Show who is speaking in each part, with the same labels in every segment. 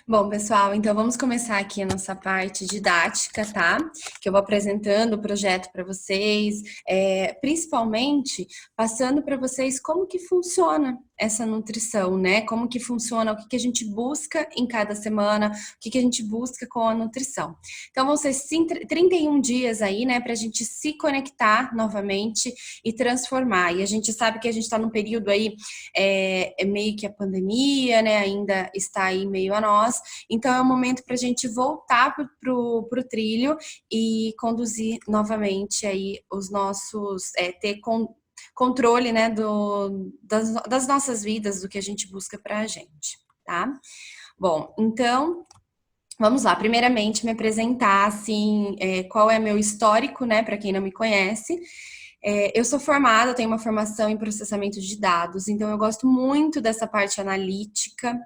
Speaker 1: Bom, pessoal, então vamos começar aqui a nossa parte didática, tá? Que eu vou apresentando o projeto para vocês, principalmente passando para vocês como que funciona essa nutrição, né? Como que funciona, o que que a gente busca em cada semana, o que que a gente busca com a nutrição. Então vão ser 31 dias aí, né, para a gente se conectar novamente e transformar. E a gente sabe que a gente está num período aí, meio que a pandemia, né, ainda está aí meio a nós. Então é o momento para a gente voltar pro trilho e conduzir novamente aí os nossos, ter controle, né, das nossas vidas, do que a gente busca para a gente, tá? Bom, então vamos lá. Primeiramente, me apresentar, assim, qual é meu histórico, né, para quem não me conhece. Eu sou formada, tenho uma formação em processamento de dados, então eu gosto muito dessa parte analítica.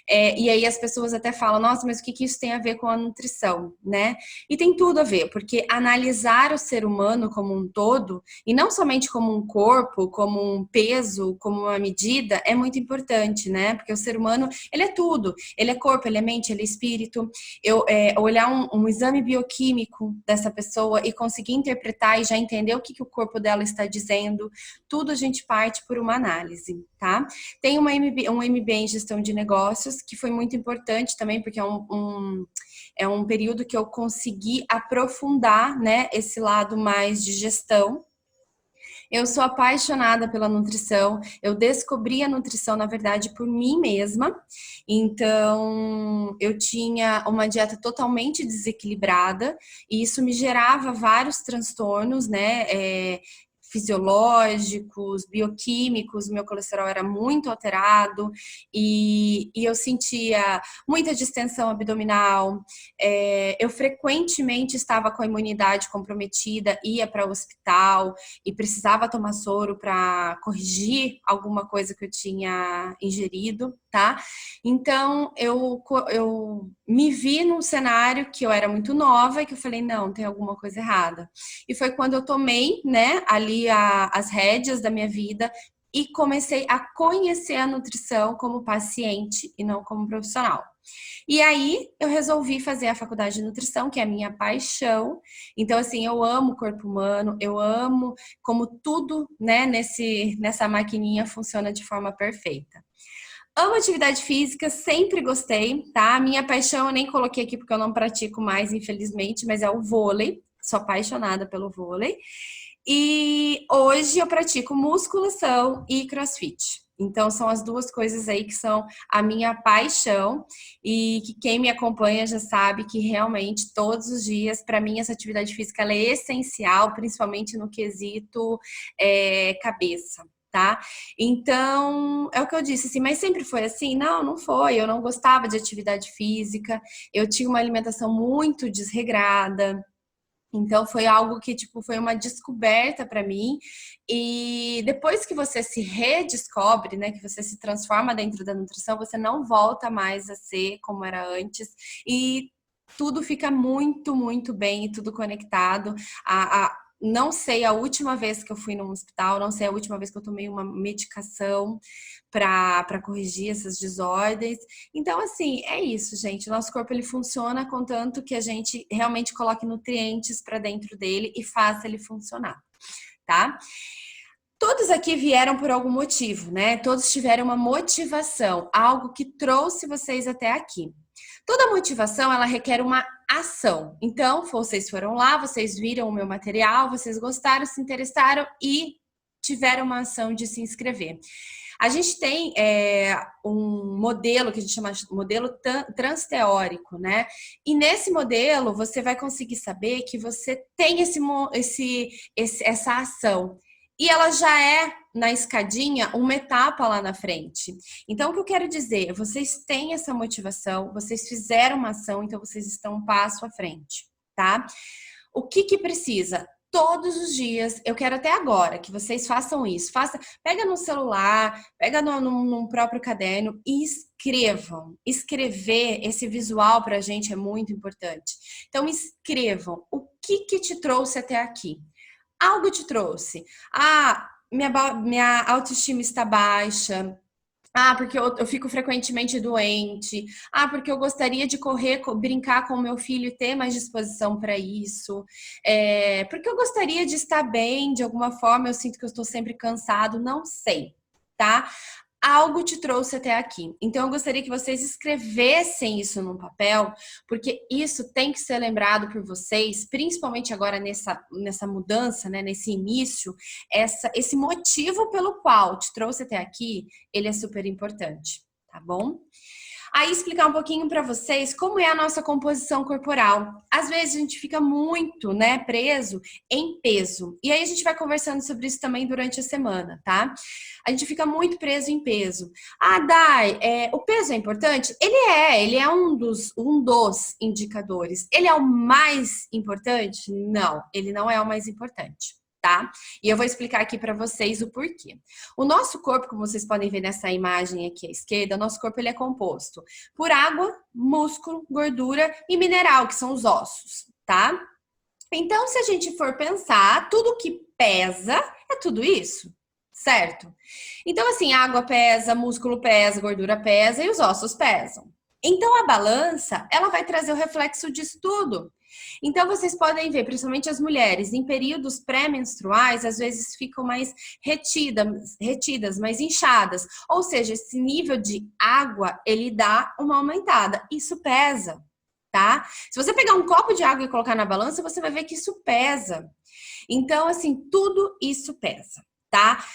Speaker 1: E aí as pessoas até falam, nossa, mas o que que isso tem a ver com a nutrição, né? E tem tudo a ver, porque analisar o ser humano como um todo, e não somente como um corpo, como um peso, como uma medida, é muito importante, né? Porque o ser humano, ele é tudo. Ele é corpo, ele é mente, ele é espírito. Olhar um exame bioquímico dessa pessoa e conseguir interpretar e já entender o que que o corpo dela está dizendo, tudo a gente parte por uma análise, tá? Tem um MBA em gestão de negócios, que foi muito importante também, porque é um período que eu consegui aprofundar, né, esse lado mais de gestão. Eu sou apaixonada pela nutrição. Eu descobri a nutrição, na verdade, por mim mesma. Então, eu tinha uma dieta totalmente desequilibrada e isso me gerava vários transtornos, né? Fisiológicos, bioquímicos, meu colesterol era muito alterado e eu sentia muita distensão abdominal. Eu frequentemente estava com a imunidade comprometida, ia para o hospital e precisava tomar soro para corrigir alguma coisa que eu tinha ingerido, tá? Então eu me vi num cenário que eu era muito nova e que eu falei, não, tem alguma coisa errada. E foi quando eu tomei, né, ali as rédeas da minha vida e comecei a conhecer a nutrição como paciente e não como profissional. E aí eu resolvi fazer a faculdade de nutrição, que é a minha paixão. Então, assim, eu amo o corpo humano, eu amo como tudo, né, nessa maquininha funciona de forma perfeita. Amo atividade física, sempre gostei, tá? Minha paixão eu nem coloquei aqui porque eu não pratico mais, infelizmente, mas é o vôlei. Sou apaixonada pelo vôlei. E hoje eu pratico musculação e crossfit. Então, são as duas coisas aí que são a minha paixão e que quem me acompanha já sabe que realmente todos os dias, para mim, essa atividade física ela é essencial, principalmente no quesito cabeça. Tá? Então, é o que eu disse, assim, mas sempre foi assim? Não, não foi. Eu não gostava de atividade física, eu tinha uma alimentação muito desregrada, então foi algo que tipo foi uma descoberta para mim. E depois que você se redescobre, né, que você se transforma dentro da nutrição, você não volta mais a ser como era antes e tudo fica muito, muito bem e tudo conectado. Não sei a última vez que eu fui num hospital, não sei a última vez que eu tomei uma medicação para corrigir essas desordens. Então, assim, é isso, gente. O nosso corpo ele funciona contanto que a gente realmente coloque nutrientes para dentro dele e faça ele funcionar, tá? Todos aqui vieram por algum motivo, né? Todos tiveram uma motivação, algo que trouxe vocês até aqui. Toda motivação, ela requer uma ação. Então, vocês foram lá, vocês viram o meu material, vocês gostaram, se interessaram e tiveram uma ação de se inscrever. A gente tem um modelo que a gente chama de modelo transteórico, né? E nesse modelo você vai conseguir saber que você tem essa ação. E ela já é, na escadinha, uma etapa lá na frente. Então, o que eu quero dizer? Vocês têm essa motivação, vocês fizeram uma ação, então vocês estão um passo à frente, tá? O que que precisa? Todos os dias, eu quero até agora que vocês façam isso. Pega no celular, pega num próprio caderno e escrevam. Escrever esse visual para a gente é muito importante. Então, escrevam o que que te trouxe até aqui. Algo te trouxe. Ah, minha autoestima está baixa, Ah, porque eu fico frequentemente doente. Ah, porque eu gostaria de correr, brincar com o meu filho e ter mais disposição para isso. Porque eu gostaria de estar bem, de alguma forma, eu sinto que eu estou sempre cansado, não sei, tá? Algo te trouxe até aqui. Então, eu gostaria que vocês escrevessem isso num papel, porque isso tem que ser lembrado por vocês, principalmente agora nessa mudança, né, nesse início, esse motivo pelo qual te trouxe até aqui, ele é super importante, tá bom? Aí explicar um pouquinho para vocês como é a nossa composição corporal. Às vezes a gente fica muito, né, preso em peso. E aí a gente vai conversando sobre isso também durante a semana, tá? A gente fica muito preso em peso. Ah, Dai, o peso é importante? Ele é um dos indicadores. Ele é o mais importante? Não, ele não é o mais importante. Tá? E eu vou explicar aqui para vocês o porquê. O nosso corpo, como vocês podem ver nessa imagem aqui à esquerda, o nosso corpo ele é composto por água, músculo, gordura e mineral, que são os ossos, tá? Então, se a gente for pensar, tudo que pesa é tudo isso, certo? Então, assim, água pesa, músculo pesa, gordura pesa e os ossos pesam. Então, a balança, ela vai trazer o reflexo disso tudo. Então, vocês podem ver, principalmente as mulheres, em períodos pré-menstruais, às vezes ficam mais retidas, mais inchadas. Ou seja, esse nível de água, ele dá uma aumentada. Isso pesa, tá? Se você pegar um copo de água e colocar na balança, você vai ver que isso pesa. Então, assim, tudo isso pesa, tá?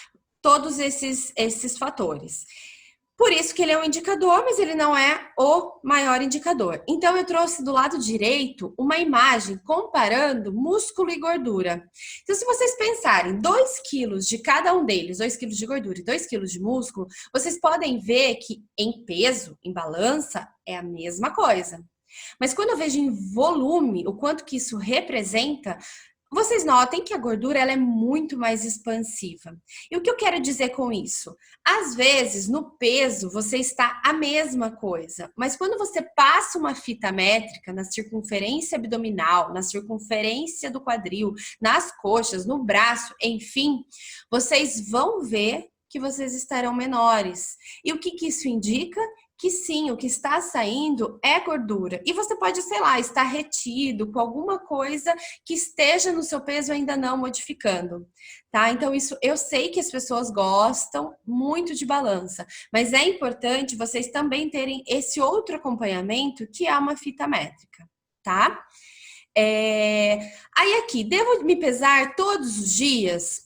Speaker 1: Todos esses fatores. Por isso que ele é um indicador, mas ele não é o maior indicador. Então, eu trouxe do lado direito uma imagem comparando músculo e gordura. Então, se vocês pensarem 2 quilos de cada um deles, 2 quilos de gordura e 2 quilos de músculo, vocês podem ver que em peso, em balança, é a mesma coisa. Mas quando eu vejo em volume, o quanto que isso representa, vocês notem que a gordura ela é muito mais expansiva. E o que eu quero dizer com isso? Às vezes, no peso, você está a mesma coisa, mas quando você passa uma fita métrica na circunferência abdominal, na circunferência do quadril, nas coxas, no braço, enfim, vocês vão ver que vocês estarão menores. E o que isso indica? Que sim, o que está saindo é gordura. E você pode, sei lá, estar retido com alguma coisa que esteja no seu peso ainda não modificando, tá? Então, isso eu sei que as pessoas gostam muito de balança, mas é importante vocês também terem esse outro acompanhamento que é uma fita métrica, tá? Aí aqui, devo me pesar todos os dias?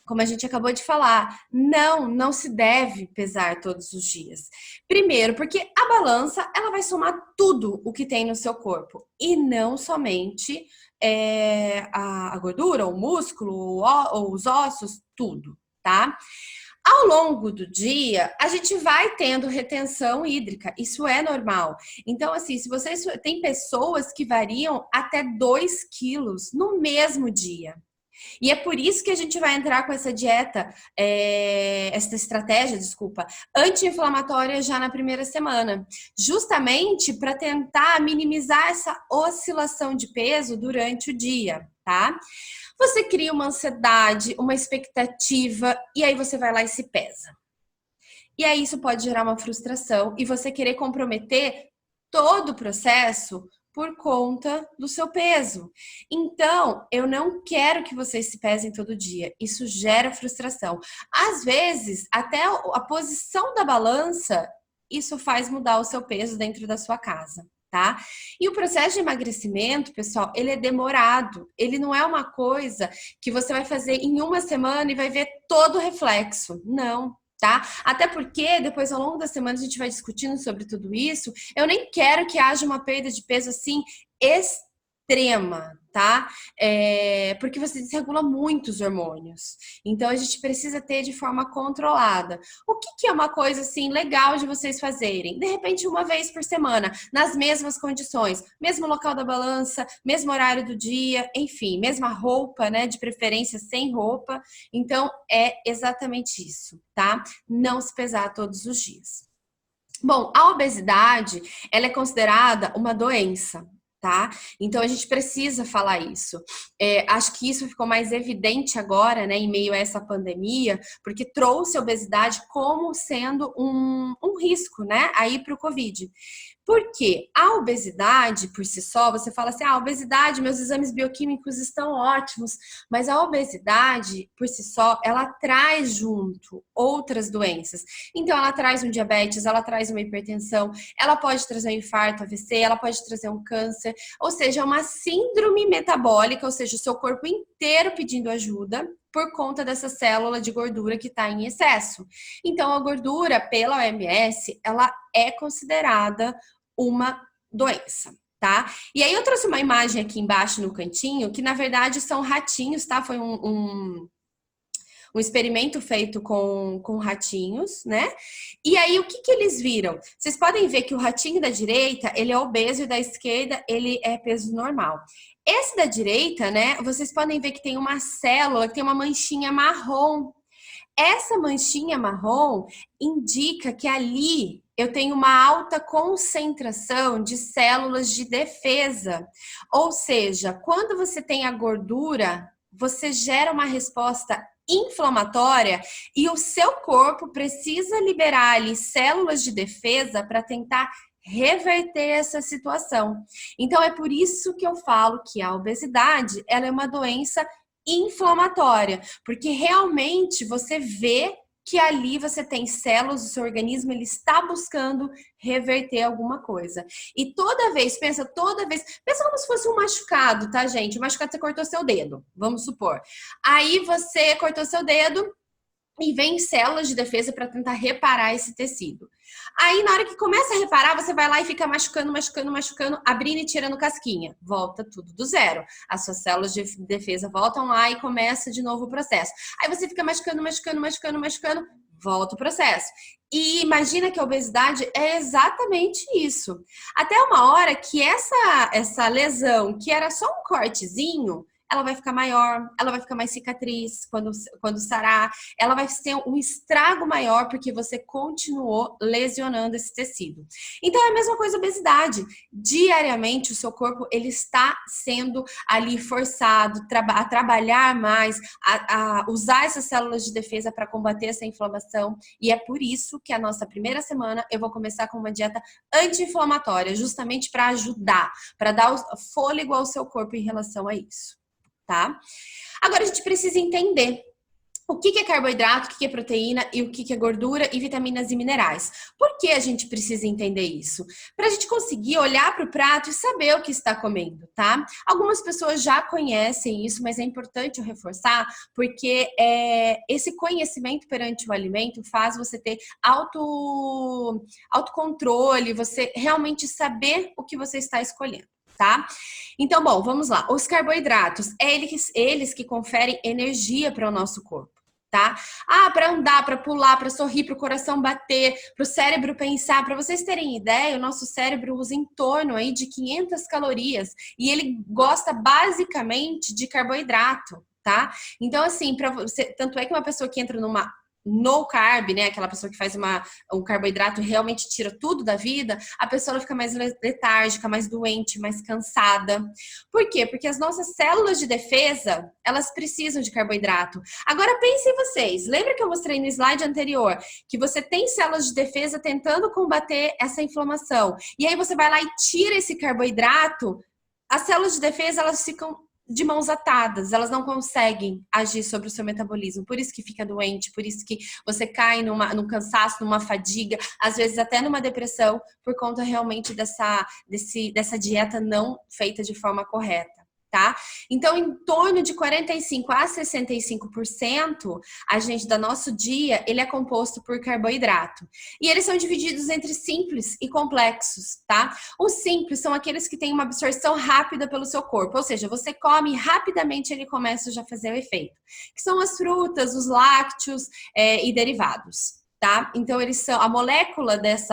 Speaker 1: Como a gente acabou de falar, não se deve pesar todos os dias. Primeiro, porque a balança ela vai somar tudo o que tem no seu corpo e não somente a gordura, o músculo, ou os ossos, tudo, tá? Ao longo do dia, a gente vai tendo retenção hídrica, isso é normal. Então, assim, se vocês tem pessoas que variam até 2 quilos no mesmo dia. E é por isso que a gente vai entrar com essa dieta, essa estratégia, desculpa, anti-inflamatória já na primeira semana, justamente para tentar minimizar essa oscilação de peso durante o dia, tá? Você cria uma ansiedade, uma expectativa, e aí você vai lá e se pesa. E aí isso pode gerar uma frustração e você querer comprometer todo o processo por conta do seu peso. Então, eu não quero que vocês se pesem todo dia. Isso gera frustração. Às vezes, até a posição da balança, isso faz mudar o seu peso dentro da sua casa. Tá? E o processo de emagrecimento, pessoal, ele é demorado. Ele não é uma coisa que você vai fazer em uma semana e vai ver todo o reflexo. Não, tá? Até porque depois ao longo da semana a gente vai discutindo sobre tudo isso. Eu nem quero que haja uma perda de peso assim extrema, tá? Porque você desregula muitos hormônios. Então a gente precisa ter de forma controlada. O que é uma coisa assim legal de vocês fazerem? De repente uma vez por semana, nas mesmas condições, mesmo local da balança, mesmo horário do dia, enfim, mesma roupa, né? De preferência sem roupa. Então é exatamente isso, tá? Não se pesar todos os dias. Bom, a obesidade, ela é considerada uma doença. tá? Então a gente precisa falar isso. Acho que isso ficou mais evidente agora, né, em meio a essa pandemia, porque trouxe a obesidade como sendo um risco, né, aí para o Covid. Porque a obesidade, por si só, você fala assim, a obesidade, meus exames bioquímicos estão ótimos, mas a obesidade, por si só, ela traz junto outras doenças. Então, ela traz um diabetes, ela traz uma hipertensão, ela pode trazer um infarto, AVC, ela pode trazer um câncer, ou seja, uma síndrome metabólica, ou seja, o seu corpo inteiro pedindo ajuda por conta dessa célula de gordura que está em excesso. Então, a gordura, pela OMS, ela é considerada uma doença, tá? E aí eu trouxe uma imagem aqui embaixo no cantinho, que na verdade são ratinhos, tá? Foi um experimento feito com ratinhos, né? E aí, o que eles viram? Vocês podem ver que o ratinho da direita, ele é obeso e da esquerda, ele é peso normal. Esse da direita, né? Vocês podem ver que tem uma célula, que tem uma manchinha marrom. Essa manchinha marrom indica que ali eu tenho uma alta concentração de células de defesa. Ou seja, quando você tem a gordura, você gera uma resposta inflamatória e o seu corpo precisa liberar ali células de defesa para tentar reverter essa situação. Então é por isso que eu falo que a obesidade, ela é uma doença inflamatória, porque realmente você vê que ali você tem células, o seu organismo ele está buscando reverter alguma coisa. E toda vez pensa como se fosse um machucado, tá, gente? O machucado, você cortou seu dedo, vamos supor. Aí você cortou seu dedo e vem células de defesa para tentar reparar esse tecido. Aí, na hora que começa a reparar, você vai lá e fica machucando, abrindo e tirando casquinha. Volta tudo do zero. As suas células de defesa voltam lá e começa de novo o processo. Aí você fica machucando, volta o processo. E imagina que a obesidade é exatamente isso. Até uma hora que essa lesão, que era só um cortezinho, ela vai ficar maior, ela vai ficar mais cicatriz quando sarar, ela vai ter um estrago maior porque você continuou lesionando esse tecido. Então é a mesma coisa a obesidade. Diariamente o seu corpo ele está sendo ali forçado a trabalhar mais, a usar essas células de defesa para combater essa inflamação. E é por isso que a nossa primeira semana eu vou começar com uma dieta anti-inflamatória, justamente para ajudar, para dar fôlego ao seu corpo em relação a isso. Tá? Agora a gente precisa entender o que é carboidrato, o que é proteína e o que é gordura e vitaminas e minerais. Por que a gente precisa entender isso? Para a gente conseguir olhar para o prato e saber o que está comendo, tá? Algumas pessoas já conhecem isso, mas é importante eu reforçar, porque esse conhecimento perante o alimento faz você ter autocontrole, você realmente saber o que você está escolhendo. Tá? Então, bom, vamos lá. Os carboidratos, eles que conferem energia para o nosso corpo, tá? Para andar, para pular, para sorrir, para o coração bater, para o cérebro pensar. Para vocês terem ideia, o nosso cérebro usa em torno aí de 500 calorias e ele gosta basicamente de carboidrato, tá? Então, assim, tanto é que uma pessoa que entra numa no carb, né, aquela pessoa que faz um carboidrato e realmente tira tudo da vida, a pessoa ela fica mais letárgica, mais doente, mais cansada. Por quê? Porque as nossas células de defesa, elas precisam de carboidrato. Agora pensem vocês, lembra que eu mostrei no slide anterior que você tem células de defesa tentando combater essa inflamação, e aí você vai lá e tira esse carboidrato, as células de defesa, elas ficam de mãos atadas, elas não conseguem agir sobre o seu metabolismo, por isso que fica doente, por isso que você cai num cansaço, numa fadiga, às vezes até numa depressão, por conta realmente dessa dieta não feita de forma correta. Tá? Então, em torno de 45 a 65% do nosso dia, ele é composto por carboidrato. E eles são divididos entre simples e complexos, tá? Os simples são aqueles que têm uma absorção rápida pelo seu corpo, ou seja, você come e rapidamente ele começa já a fazer o efeito. Que são as frutas, os lácteos e derivados. tá? Então, eles são, a molécula desse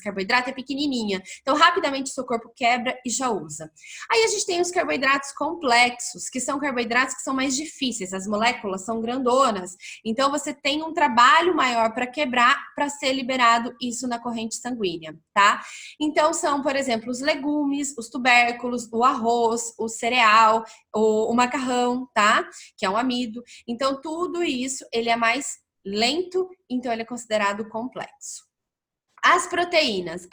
Speaker 1: carboidrato é pequenininha. Então, rapidamente o seu corpo quebra e já usa. Aí a gente tem os carboidratos complexos, que são carboidratos que são mais difíceis. As moléculas são grandonas. Então, você tem um trabalho maior para quebrar, para ser liberado isso na corrente sanguínea, tá? Então, são, por exemplo, os legumes, os tubérculos, o arroz, o cereal, o macarrão, tá? Que é um amido. Então, tudo isso, ele é mais lento, então ele é considerado complexo. As proteínas,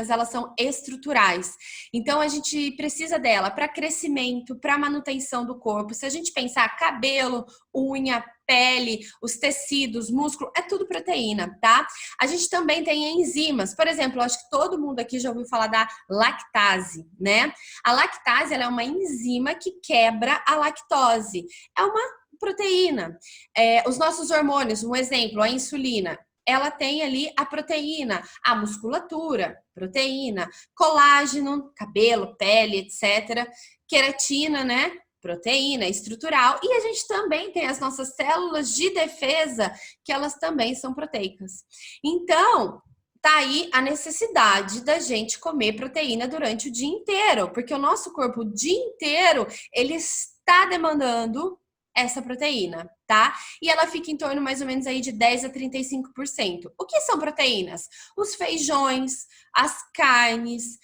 Speaker 1: elas são estruturais. Então, a gente precisa dela para crescimento, para manutenção do corpo. Se a gente pensar cabelo, unha, pele, os tecidos, músculo, é tudo proteína, tá? A gente também tem enzimas. Por exemplo, acho que todo mundo aqui já ouviu falar da lactase, né? A lactase, ela é uma enzima que quebra a lactose. É uma proteína. Os nossos hormônios, um exemplo, a insulina, ela tem ali a proteína, a musculatura, proteína, colágeno, cabelo, pele, etc. Queratina, né? Proteína estrutural. E a gente também tem as nossas células de defesa, que elas também são proteicas. Então, tá aí a necessidade da gente comer proteína durante o dia inteiro, porque o nosso corpo o dia inteiro, ele está demandando essa proteína, tá? E ela fica em torno mais ou menos aí de 10 a 35%. O que são proteínas? Os feijões, as carnes,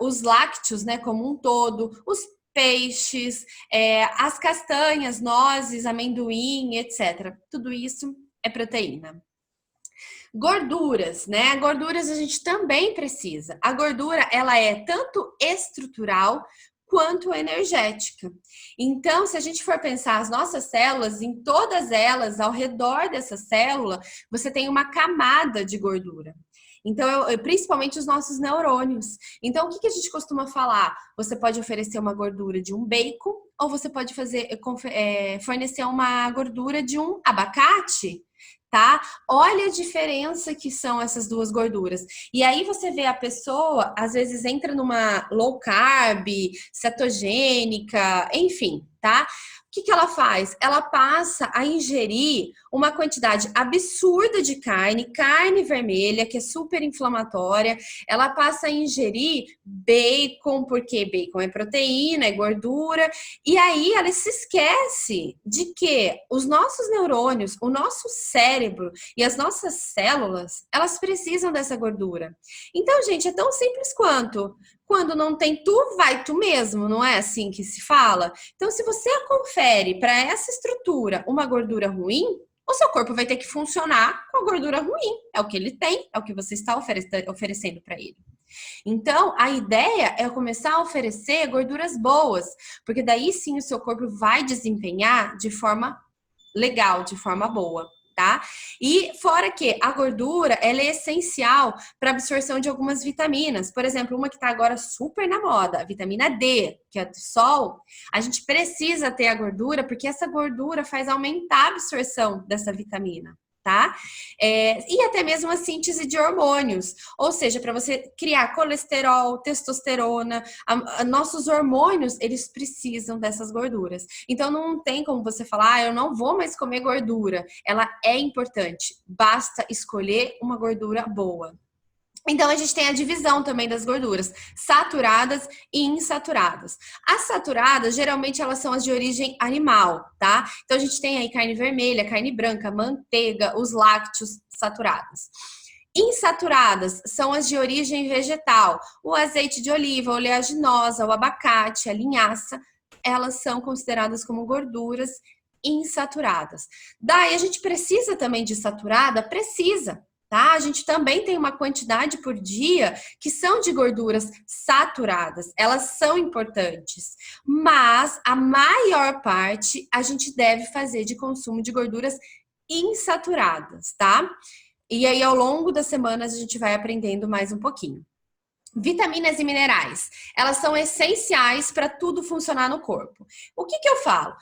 Speaker 1: os lácteos, né, como um todo, os peixes, as castanhas, nozes, amendoim, etc. Tudo isso é proteína. Gorduras, né? Gorduras a gente também precisa. A gordura, ela é tanto estrutural quanto energética. Então, se a gente for pensar as nossas células, em todas elas, ao redor dessa célula, você tem uma camada de gordura. Então, principalmente os nossos neurônios. Então, o que a gente costuma falar? Você pode oferecer uma gordura de um bacon ou você pode fornecer uma gordura de um abacate, tá? Olha a diferença que são essas duas gorduras. E aí você vê a pessoa, às vezes entra numa low carb, cetogênica, enfim, tá? O que ela faz? Ela passa a ingerir uma quantidade absurda de carne vermelha, que é super inflamatória. Ela passa a ingerir bacon, porque bacon é proteína, é gordura. E aí ela se esquece de que os nossos neurônios, o nosso cérebro e as nossas células, elas precisam dessa gordura. Então, gente, é tão simples quanto quando não tem tu, vai tu mesmo, não é assim que se fala? Então, se você confere para essa estrutura uma gordura ruim, o seu corpo vai ter que funcionar com a gordura ruim. É o que ele tem, é o que você está oferecendo para ele. Então, a ideia é começar a oferecer gorduras boas, porque daí sim o seu corpo vai desempenhar de forma legal, de forma boa, tá? E fora que a gordura, ela é essencial para a absorção de algumas vitaminas. Por exemplo, uma que está agora super na moda, a vitamina D, que é do sol. A gente precisa ter a gordura, porque essa gordura faz aumentar a absorção dessa vitamina. Tá? E até mesmo a síntese de hormônios, ou seja, para você criar colesterol, testosterona, nossos hormônios, eles precisam dessas gorduras. Então não tem como você falar, eu não vou mais comer gordura. Ela é importante, basta escolher uma gordura boa. Então, a gente tem a divisão também das gorduras, saturadas e insaturadas. As saturadas, geralmente, elas são as de origem animal, tá? Então, a gente tem aí carne vermelha, carne branca, manteiga, os lácteos saturados. Insaturadas são as de origem vegetal, o azeite de oliva, a oleaginosa, o abacate, a linhaça, elas são consideradas como gorduras insaturadas. Daí, a gente precisa também de saturada? Precisa. Tá? A gente também tem uma quantidade por dia que são de gorduras saturadas, elas são importantes, mas a maior parte a gente deve fazer de consumo de gorduras insaturadas, tá? E aí ao longo das semanas a gente vai aprendendo mais um pouquinho. Vitaminas e minerais, elas são essenciais para tudo funcionar no corpo. O que eu falo?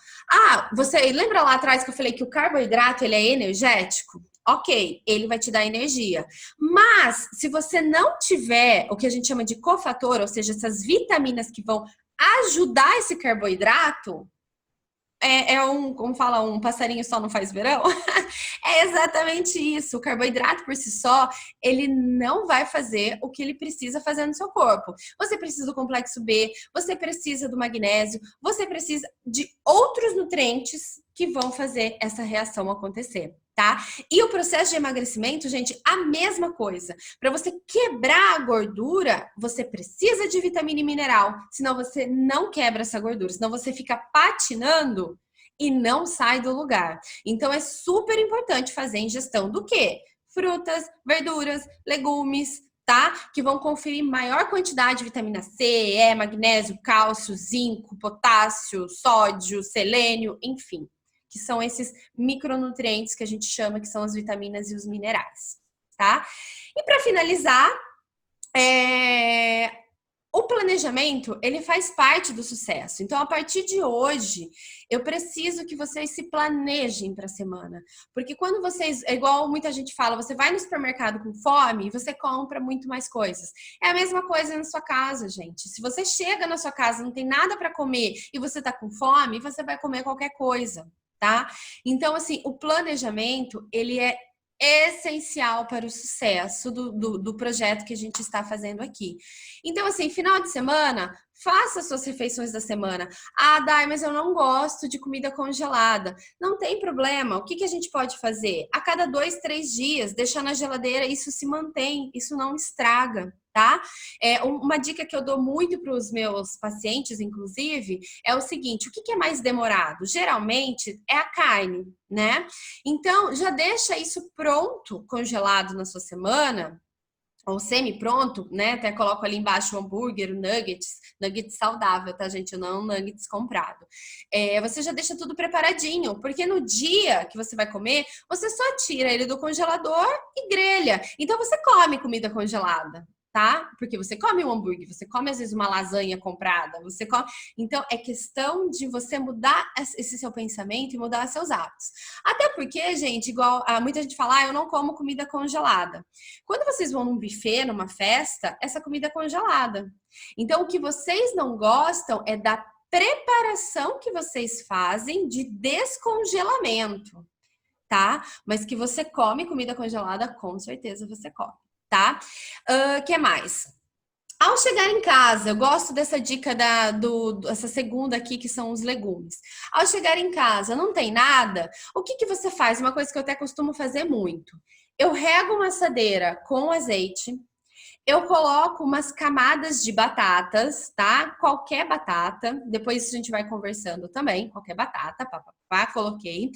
Speaker 1: Você lembra lá atrás que eu falei que o carboidrato ele é energético? Ok, ele vai te dar energia. Mas, se você não tiver o que a gente chama de cofator, ou seja, essas vitaminas que vão ajudar esse carboidrato, como fala, um passarinho só não faz verão? É exatamente isso. O carboidrato por si só, ele não vai fazer o que ele precisa fazer no seu corpo. Você precisa do complexo B, você precisa do magnésio, você precisa de outros nutrientes que vão fazer essa reação acontecer, tá? E o processo de emagrecimento, gente, a mesma coisa. Para você quebrar a gordura, você precisa de vitamina e mineral, senão você não quebra essa gordura, senão você fica patinando e não sai do lugar. Então é super importante fazer ingestão do quê? Frutas, verduras, legumes, tá? Que vão conferir maior quantidade de vitamina C, E, magnésio, cálcio, zinco, potássio, sódio, selênio, enfim, que são esses micronutrientes que a gente chama que são as vitaminas e os minerais, tá? E para finalizar, o planejamento, ele faz parte do sucesso. Então, a partir de hoje, eu preciso que vocês se planejem para a semana. Porque quando vocês, é igual muita gente fala, você vai no supermercado com fome e você compra muito mais coisas. É a mesma coisa na sua casa, gente. Se você chega na sua casa, não tem nada para comer e você tá com fome, você vai comer qualquer coisa, tá? Então, assim, o planejamento, ele é essencial para o sucesso do projeto que a gente está fazendo aqui. Então, assim, final de semana, faça suas refeições da semana. Ah, Dai, mas eu não gosto de comida congelada. Não tem problema. O que, que a gente pode fazer? A cada 2, 3 dias, deixar na geladeira, isso se mantém, isso não estraga, tá? Uma dica que eu dou muito para os meus pacientes, inclusive, é o seguinte: o que, que é mais demorado? Geralmente é a carne, né? Então, já deixa isso pronto, congelado na sua semana, ou semi-pronto, né? Até coloco ali embaixo o hambúrguer, o nuggets saudável, tá, gente? Não nuggets comprado. Você já deixa tudo preparadinho, porque no dia que você vai comer, você só tira ele do congelador e grelha. Então, você come comida congelada, tá? Porque você come um hambúrguer, você come às vezes uma lasanha comprada, você come. Então, é questão de você mudar esse seu pensamento e mudar seus hábitos. Até porque, gente, igual muita gente fala, eu não como comida congelada. Quando vocês vão num buffet, numa festa, essa comida é congelada. Então, o que vocês não gostam é da preparação que vocês fazem de descongelamento, tá? Mas que você come comida congelada, com certeza você come, tá? Que mais? Ao chegar em casa, eu gosto dessa dica essa segunda aqui, que são os legumes. Ao chegar em casa, não tem nada, o que, que você faz? Uma coisa que eu até costumo fazer muito. Eu rego uma assadeira com azeite, eu coloco umas camadas de batatas, tá? Qualquer batata. Depois a gente vai conversando também. Qualquer batata, coloquei.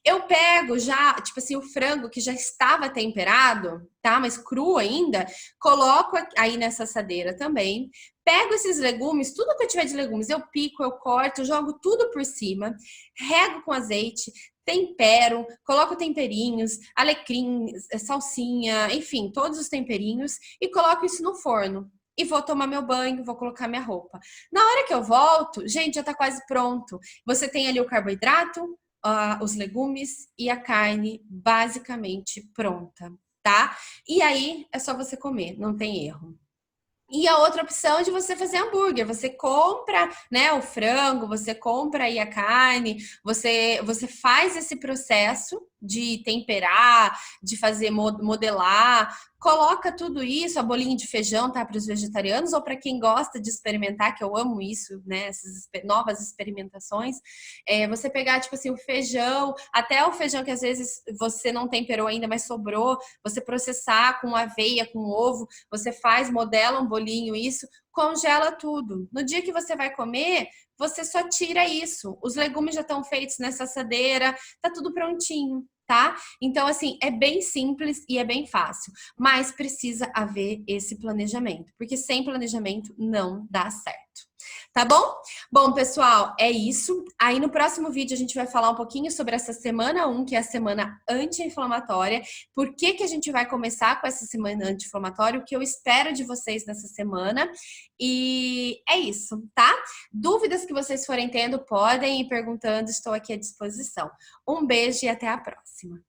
Speaker 1: Eu pego já, tipo assim, o frango que já estava temperado, tá? Mas cru ainda. Coloco aí nessa assadeira também. Pego esses legumes, tudo que eu tiver de legumes, eu pico, eu corto, jogo tudo por cima. Rego com azeite, tempero, coloco temperinhos, alecrim, salsinha, enfim, todos os temperinhos e coloco isso no forno. E vou tomar meu banho, vou colocar minha roupa. Na hora que eu volto, gente, já tá quase pronto. Você tem ali o carboidrato, os legumes e a carne basicamente pronta, tá? E aí é só você comer, não tem erro. E a outra opção é de você fazer hambúrguer. Você compra, né, o frango, você compra aí a carne, você faz esse processo de temperar, de fazer modelar, coloca tudo isso, a bolinha de feijão, tá, para os vegetarianos ou para quem gosta de experimentar, que eu amo isso, né, essas novas experimentações. Você pegar, tipo assim, o feijão, até o feijão que às vezes você não temperou ainda, mas sobrou, você processar com aveia, com ovo, você faz, modela um bolinho, isso, congela tudo. No dia que você vai comer, você só tira isso. Os legumes já estão feitos nessa assadeira, tá tudo prontinho, tá? Então, assim, é bem simples e é bem fácil, mas precisa haver esse planejamento, porque sem planejamento não dá certo. Tá bom? Bom, pessoal, é isso. Aí no próximo vídeo a gente vai falar um pouquinho sobre essa semana 1, que é a semana anti-inflamatória. Por que que a gente vai começar com essa semana anti-inflamatória? O que eu espero de vocês nessa semana. E é isso, tá? Dúvidas que vocês forem tendo, podem ir perguntando, estou aqui à disposição. Um beijo e até a próxima.